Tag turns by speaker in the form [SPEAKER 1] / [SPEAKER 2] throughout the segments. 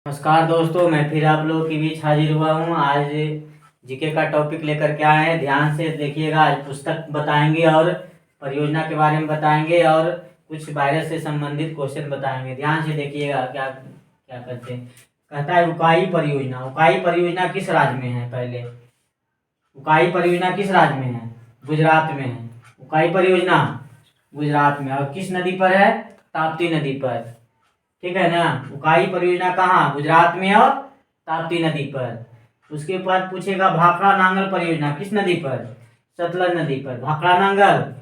[SPEAKER 1] नमस्कार दोस्तों, मैं फिर आप लोगों के बीच हाजिर हुआ हूँ। आज जीके का टॉपिक लेकर के आए हैं। ध्यान से देखिएगा। आज पुस्तक बताएंगे और परियोजना के बारे में बताएंगे और कुछ वायरस से संबंधित क्वेश्चन बताएंगे। ध्यान से देखिएगा क्या क्या करते हैं। कहता है उकाई परियोजना। उकाई परियोजना किस राज्य में है? पहले उकाई परियोजना किस राज्य में है? गुजरात में है। उकाई परियोजना गुजरात में। और किस नदी पर है? ताप्ती नदी पर। ठीक है ना। उकाई परियोजना कहाँ? गुजरात में और ताप्ती नदी पर। उसके बाद पूछेगा भाखड़ा नांगल परियोजना किस नदी पर? सतलज नदी पर। भाखड़ा नांगल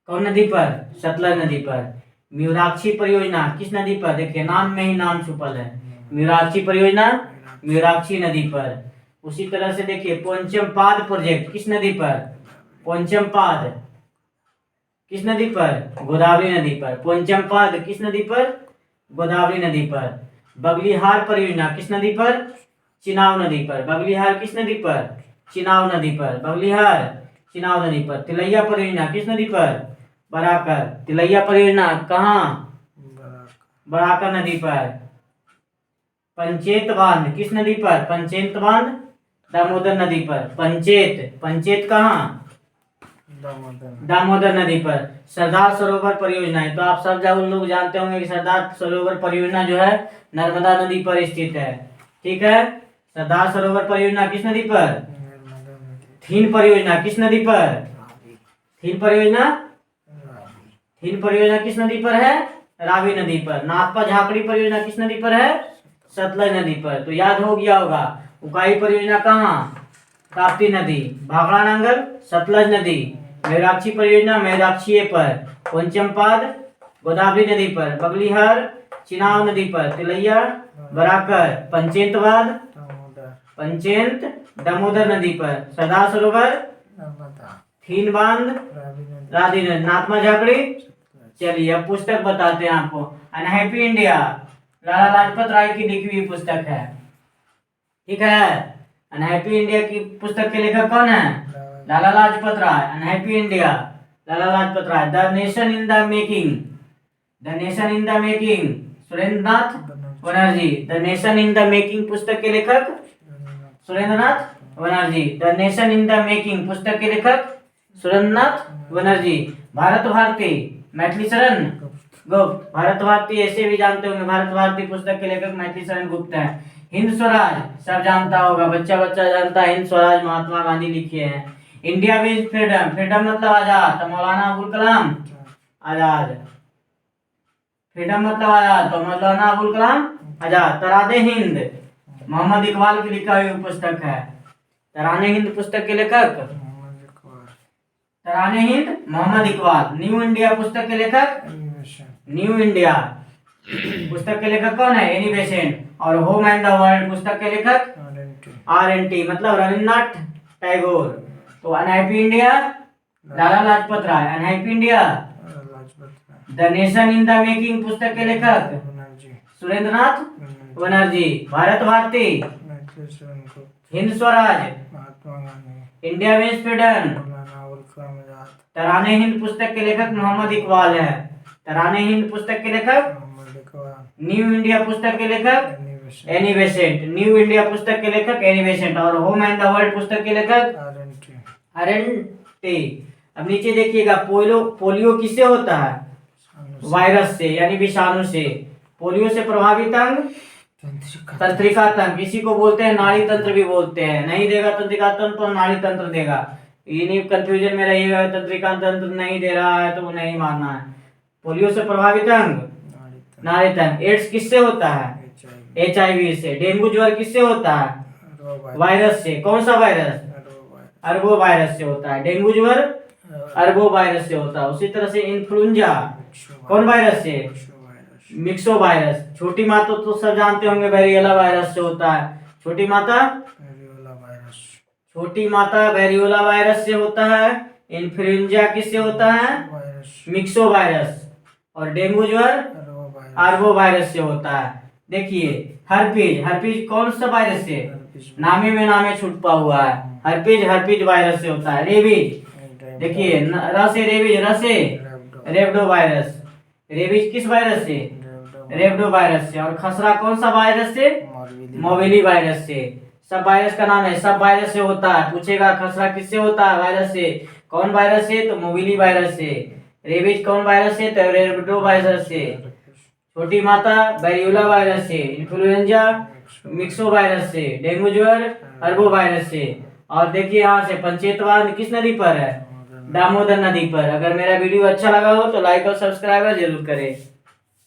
[SPEAKER 1] कौन नदी पर? सतलज नदी पर। म्यूराक्षी परियोजना किस नदी पर? देखिए नाम में ही नाम छुपल है। म्यूराक्षी परियोजना म्यूराक्षी नदी पर। उसी तरह से देखिए पोंचमपाद प्रोजेक्ट किस नदी पर? पोंचमपाद किस नदी पर? गोदावरी नदी पर। पोंचमपाद किस नदी पर? गोदावरी नदी पर। बगलीहार परियोजना किस नदी पर? चिनाब नदी पर। बगलीहार किस नदी पर? चिनाब नदी पर। बगलीहार चिनाब नदी पर। तिलैया परियोजना किस नदी पर? बराकर। तिलैया परियोजना कहाँ? बराकर नदी पर। पंचेत बांध किस नदी पर? पंचेत बांध दामोदर नदी पर। पंचेत कहाँ? दामोदर नदी पर। सरदार सरोवर परियोजना है तो आप सब लोग जानते होंगे कि सरदार सरोवर परियोजना जो है नर्मदा नदी पर स्थित है। ठीक है। सरदार सरोवर परियोजना किस नदी पर? थीन परियोजना किस नदी पर? थीन परियोजना किस नदी पर है? रावी नदी पर। नाथपा झाकड़ी परियोजना किस नदी पर है? सतलज नदी पर। तो याद हो गया होगा। उकाई परियोजना कहाँ? ताप्ती नदी। भाखड़ा नांगल सतलज नदी। मैराक्षी परियोजना मैराक्षी पर। पंचमपाद गोदावरी नदी पर। बगलीहार चिनाब नदी पर। तिलैया बराकर। पंचेत दामोदर नदी पर। सरदार सरोवर थीन बांध रावी नदी। नाथमा झाकड़ी। चलिए अब पुस्तक बताते हैं आपको। अनहैप्पी इंडिया लाला लाजपत राय की लिखी हुई पुस्तक है। ठीक है। अनहैप्पी इंडिया की पुस्तक के लेखक कौन है? Lala Lajpat Rai. Unhappy India Lala Lajpat Rai. The nation in the making Surendranath Banerjee. The nation in the making पुस्तक के लेखक Surendranath Banerjee. The nation in the making पुस्तक के लेखक सुरेंद्रनाथ बनर्जी। भारत भारती मैथिली शरण गुप्त। भारत भारती ऐसे भी जानते होंगे। भारत भारती पुस्तक के लेखक मैथिली शरण गुप्त है। हिंद स्वराज सब जानता होगा। बच्चा जानता है। हिंद स्वराज महात्मा गांधी लिखे हैं। India wins freedom. फ्रीडम मतलब आजाद तो मौलाना अबुल कलाम आजाद। फ्रीडम मतलब आजाद तो मौलाना अबुल कलाम आजाद। तराने हिंद मोहम्मद इकबाल की लिखा हुई पुस्तक है। तराने हिंद पुस्तक के लेखक तराने हिंद मोहम्मद इकबाल। न्यू इंडिया पुस्तक के लेखक न्यू इंडिया पुस्तक के लेखक कौन है? Annie Besant. और होम एंड द वर्ल्ड पुस्तक के लेखक RNT मतलब रविन्द्रनाथ टैगोर। तो unhappy India Lala Lajpat Rai. Unhappy India the nation in the making पुस्तक के लेखक Surendranath Banerjee. Bharat Bharati Hind Swaraj India wins freedom Tarane Hind पुस्तक के लेखक मोहम्मद इकबाल है। तराने हिंद पुस्तक के लेखक न्यू इंडिया पुस्तक के लेखक एनी बेसेंट। न्यू इंडिया पुस्तक के लेखक एनी बेसेंट। और होम एंड द वर्ल्ड पुस्तक के लेखक RNT। अब नीचे देखिएगा पोलियो किससे होता है? वायरस से यानी विषाणु से। पोलियो से प्रभावित अंग तंत्रिका तंत्र। इसी को बोलते हैं नाड़ी तंत्र भी बोलते हैं। नहीं देगा तंत्रिका तंत्र तो नाड़ी तंत्र देगा। ये नहीं कंफ्यूजन में रहिएगा। तंत्रिका तंत्र नहीं दे रहा है तो वो नहीं मानना है। पोलियो से प्रभावित अंग नाड़ी तंत्र। एड्स किससे होता है? HIV से। डेंगू ज्वर किससे होता है? वायरस से। कौन सा वायरस? अरबो वायरस से होता है। डेंगू ज्वर अरबो वायरस से होता है। उसी तरह से इन्फ्लुएंजा कौन वायरस से? Myxo virus. छोटी माता तो सब जानते होंगे वेरियोला वायरस से होता है। छोटी माता वेरियोला वायरस से होता है। इन्फ्लुएंजा किससे होता है? Myxo virus. और डेंगू ज्वर अरबो वायरस से होता है। देखिए हर्पीज कौन सा वायरस से? नामे में नामे छुपा हुआ है। हर्पीज वायरस से होता है। रेबीज देखिए रेबडो वायरस। रेबीज किस वायरस से? रेबडो वायरस से। और खसरा कौन सा वायरस से? मोबिली वायरस से। सब वायरस का नाम है, सब वायरस से होता है। पूछेगा खसरा किससे होता है? वायरस से। कौन वायरस से? तो मोबिली वायरस से। रेबीज कौन वायरस से? तो रेबडो वायरस से। छोटी माता वेरियोला वायरस से। इन्फ्लुएंजा मिक्सो वायरस से। डेंगू ज्वर अरबो वायरस से। और देखिए यहाँ से पंचेतवाद किस नदी पर है? दामोदर नदी पर। अगर मेरा वीडियो अच्छा लगा हो तो लाइक और सब्सक्राइब जरूर करें।